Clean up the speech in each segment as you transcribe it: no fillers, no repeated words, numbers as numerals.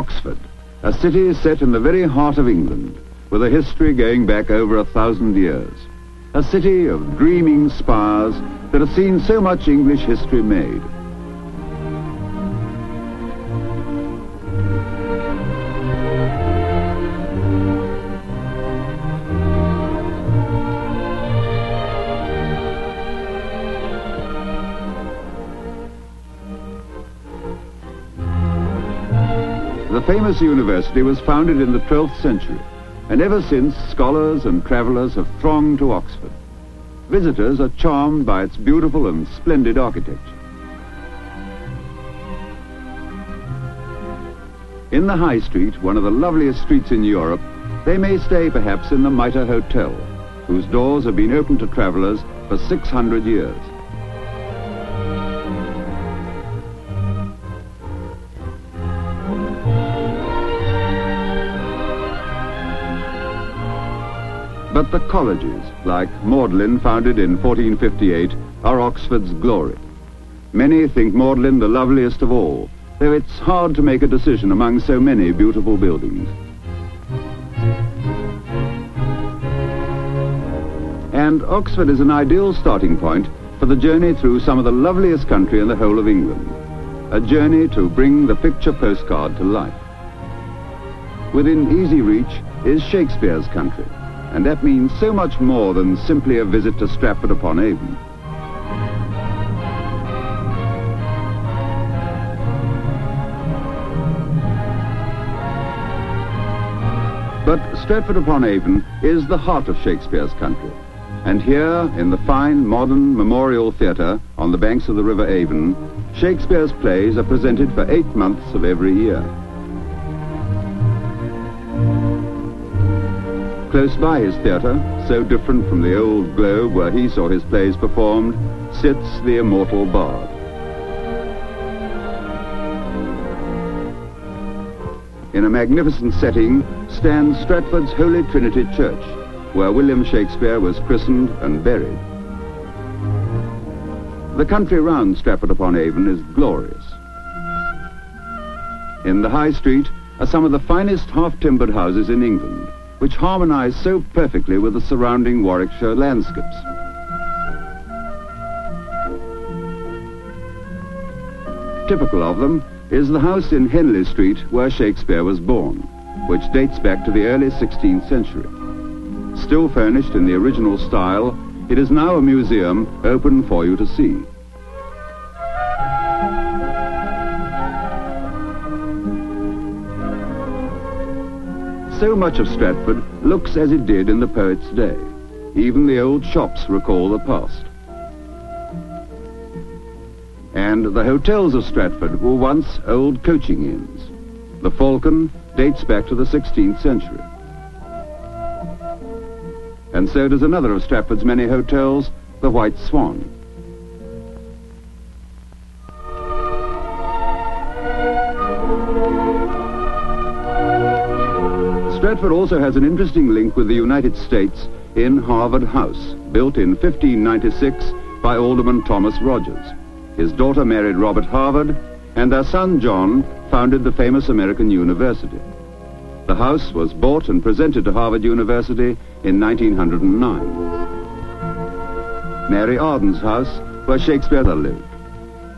Oxford, a city set in the very heart of England, with a history going back over 1,000 years. A city of dreaming spires that has seen so much English history made. The famous university was founded in the 12th century, and ever since scholars and travellers have thronged to Oxford. Visitors are charmed by its beautiful and splendid architecture. In the High Street, one of the loveliest streets in Europe, they may stay perhaps in the Pathe Hotel, whose doors have been open to travellers for 600 years. But the colleges, like Magdalen, founded in 1458, are Oxford's glory. Many think Magdalen the loveliest of all, though it's hard to make a decision among so many beautiful buildings. And Oxford is an ideal starting point for the journey through some of the loveliest country in the whole of England. A journey to bring the picture postcard to life. Within easy reach is Shakespeare's country. And that means so much more than simply a visit to Stratford-upon-Avon. But Stratford-upon-Avon is the heart of Shakespeare's country. And here, in the fine modern Memorial Theatre on the banks of the River Avon, Shakespeare's plays are presented for 8 months of every year. Close by his theatre, so different from the old Globe where he saw his plays performed, sits the immortal bard. In a magnificent setting stands Stratford's Holy Trinity Church, where William Shakespeare was christened and buried. The country round Stratford-upon-Avon is glorious. In the High Street are some of the finest half-timbered houses in England, which harmonize so perfectly with the surrounding Warwickshire landscapes. Typical of them is the house in Henley Street where Shakespeare was born, which dates back to the early 16th century. Still furnished in the original style, it is now a museum open for you to see. So much of Stratford looks as it did in the poet's day. Even the old shops recall the past. And the hotels of Stratford were once old coaching inns. The Falcon dates back to the 16th century. And so does another of Stratford's many hotels, the White Swan. Stratford also has an interesting link with the United States in Harvard House, built in 1596 by Alderman Thomas Rogers. His daughter married Robert Harvard, and their son John founded the famous American university. The house was bought and presented to Harvard University in 1909. Mary Arden's house, where Shakespeare lived.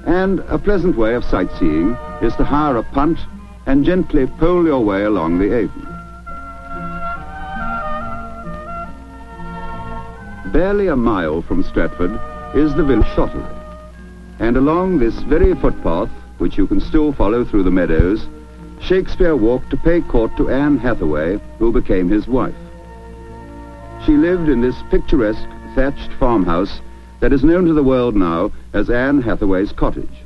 And a pleasant way of sightseeing is to hire a punt and gently pole your way along the Avon. Barely a mile from Stratford is the village Shottery. And along this very footpath, which you can still follow through the meadows, Shakespeare walked to pay court to Anne Hathaway, who became his wife. She lived in this picturesque thatched farmhouse that is known to the world now as Anne Hathaway's cottage.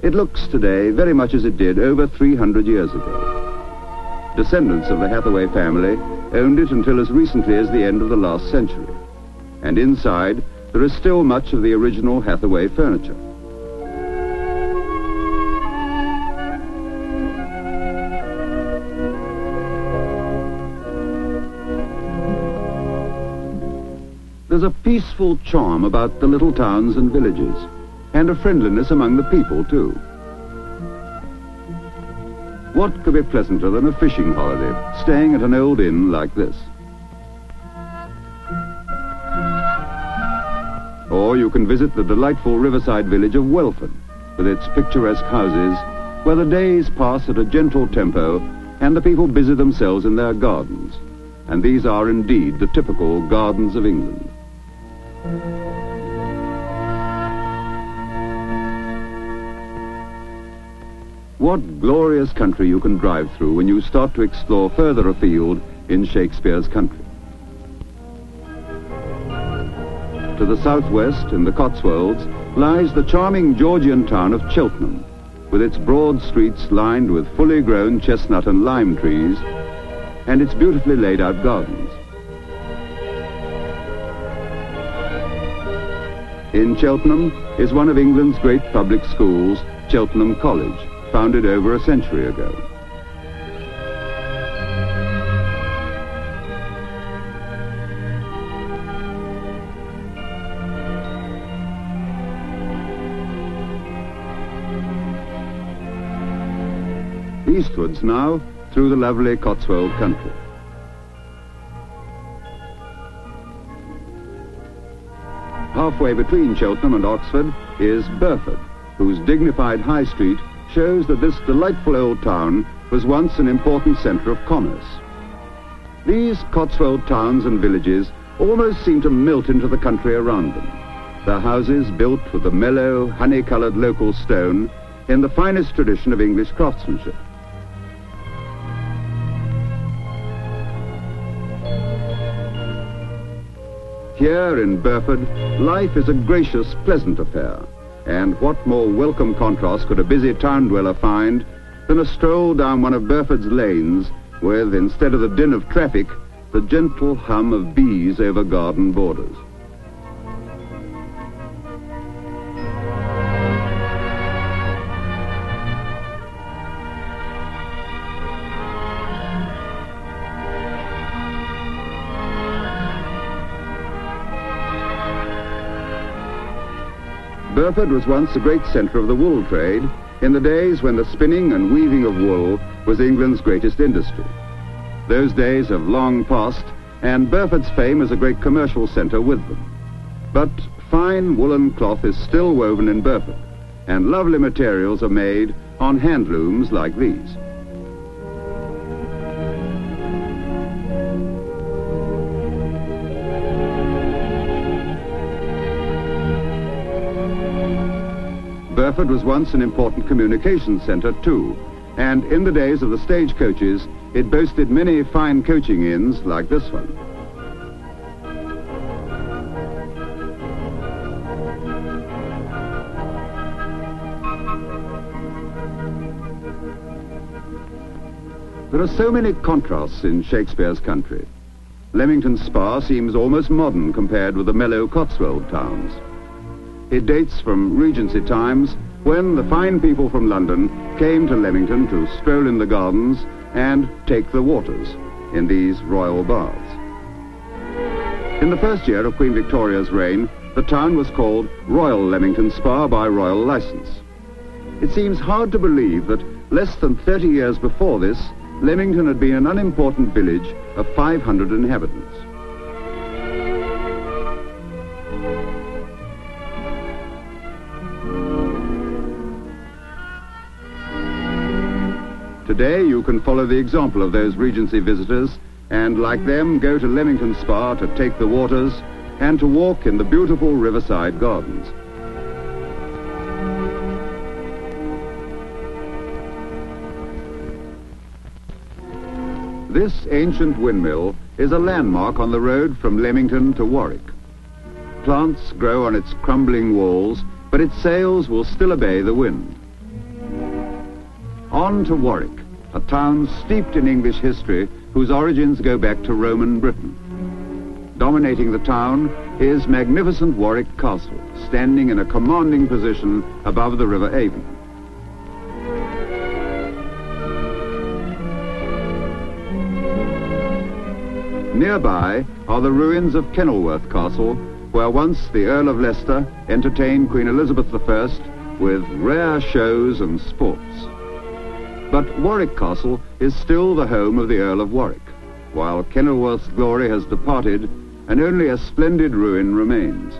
It looks today very much as it did over 300 years ago. Descendants of the Hathaway family owned it until as recently as the end of the last century. And inside, there is still much of the original Hathaway furniture. There's a peaceful charm about the little towns and villages, and a friendliness among the people, too. What could be pleasanter than a fishing holiday, staying at an old inn like this? Or you can visit the delightful riverside village of Welford, with its picturesque houses, where the days pass at a gentle tempo and the people busy themselves in their gardens. And these are indeed the typical gardens of England. What glorious country you can drive through when you start to explore further afield in Shakespeare's country. To the southwest, in the Cotswolds, lies the charming Georgian town of Cheltenham, with its broad streets lined with fully grown chestnut and lime trees, and its beautifully laid out gardens. In Cheltenham is one of England's great public schools, Cheltenham College, founded over a century ago. Eastwards now, through the lovely Cotswold country. Halfway between Cheltenham and Oxford is Burford, whose dignified high street shows that this delightful old town was once an important centre of commerce. These Cotswold towns and villages almost seem to melt into the country around them, their houses built with the mellow, honey-coloured local stone in the finest tradition of English craftsmanship. Here in Burford, life is a gracious, pleasant affair. And what more welcome contrast could a busy town dweller find than a stroll down one of Burford's lanes with, instead of the din of traffic, the gentle hum of bees over garden borders. Burford was once a great centre of the wool trade in the days when the spinning and weaving of wool was England's greatest industry. Those days have long passed, and Burford's fame as a great commercial centre with them. But fine woolen cloth is still woven in Burford, and lovely materials are made on hand looms like these. Burford was once an important communications centre too, and in the days of the stagecoaches, it boasted many fine coaching inns like this one. There are so many contrasts in Shakespeare's country. Leamington Spa seems almost modern compared with the mellow Cotswold towns. It dates from Regency times, when the fine people from London came to Leamington to stroll in the gardens and take the waters in these royal baths. In the first year of Queen Victoria's reign, the town was called Royal Leamington Spa by royal licence. It seems hard to believe that less than 30 years before this, Leamington had been an unimportant village of 500 inhabitants. Today you can follow the example of those Regency visitors and, like them, go to Leamington Spa to take the waters and to walk in the beautiful riverside gardens. This ancient windmill is a landmark on the road from Leamington to Warwick. Plants grow on its crumbling walls, but its sails will still obey the wind. On to Warwick, a town steeped in English history whose origins go back to Roman Britain. Dominating the town is magnificent Warwick Castle, standing in a commanding position above the River Avon. Nearby are the ruins of Kenilworth Castle, where once the Earl of Leicester entertained Queen Elizabeth I with rare shows and sports. But Warwick Castle is still the home of the Earl of Warwick, while Kenilworth's glory has departed and only a splendid ruin remains.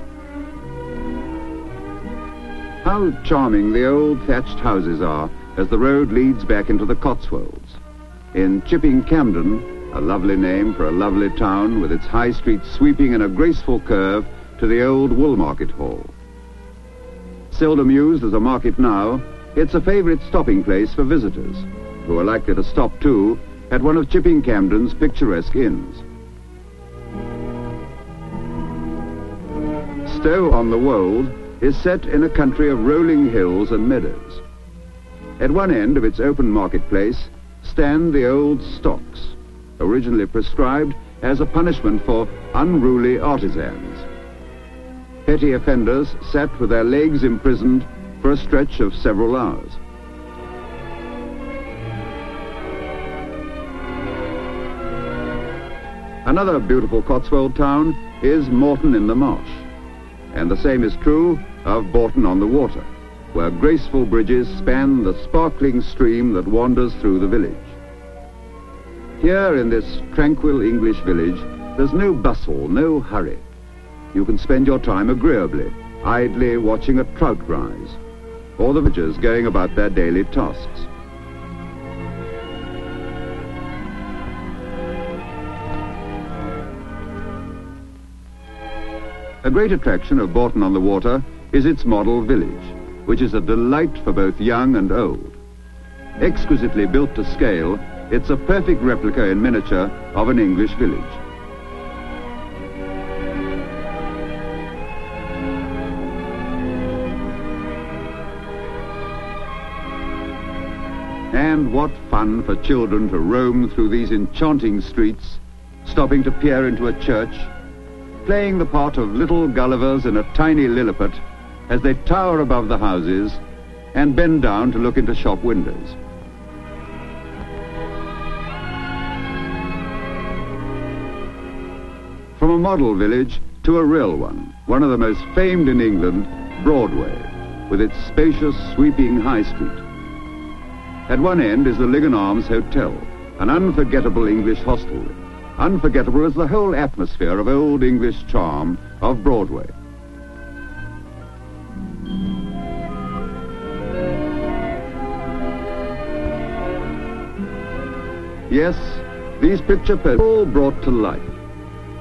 How charming the old thatched houses are as the road leads back into the Cotswolds. In Chipping Campden, a lovely name for a lovely town with its high street sweeping in a graceful curve to the old Woolmarket Hall. Seldom used as a market now, it's a favourite stopping place for visitors, who are likely to stop too at one of Chipping Campden's picturesque inns. Stow-on-the-Wold is set in a country of rolling hills and meadows. At one end of its open marketplace stand the old stocks, originally prescribed as a punishment for unruly artisans. Petty offenders sat with their legs imprisoned for a stretch of several hours. Another beautiful Cotswold town is Moreton-in-the-Marsh, and the same is true of Bourton-on-the-Water, where graceful bridges span the sparkling stream that wanders through the village. Here in this tranquil English village, there's no bustle, no hurry. You can spend your time agreeably, idly watching a trout rise, or the villagers going about their daily tasks. A great attraction of Bourton-on-the-Water is its model village, which is a delight for both young and old. Exquisitely built to scale, it's a perfect replica in miniature of an English village. And what fun for children to roam through these enchanting streets, stopping to peer into a church, playing the part of little Gullivers in a tiny Lilliput as they tower above the houses and bend down to look into shop windows. From a model village to a real one of the most famed in England, Broadway, with its spacious, sweeping high street. At one end is the Lincoln Arms Hotel, an unforgettable English hostelry. Unforgettable as the whole atmosphere of old English charm of Broadway. Yes, these picture posters are all brought to life.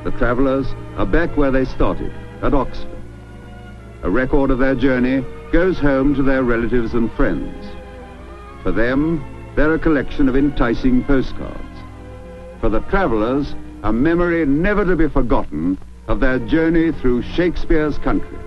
The travellers are back where they started, at Oxford. A record of their journey goes home to their relatives and friends. For them, they're a collection of enticing postcards. For the travellers, a memory never to be forgotten of their journey through Shakespeare's country.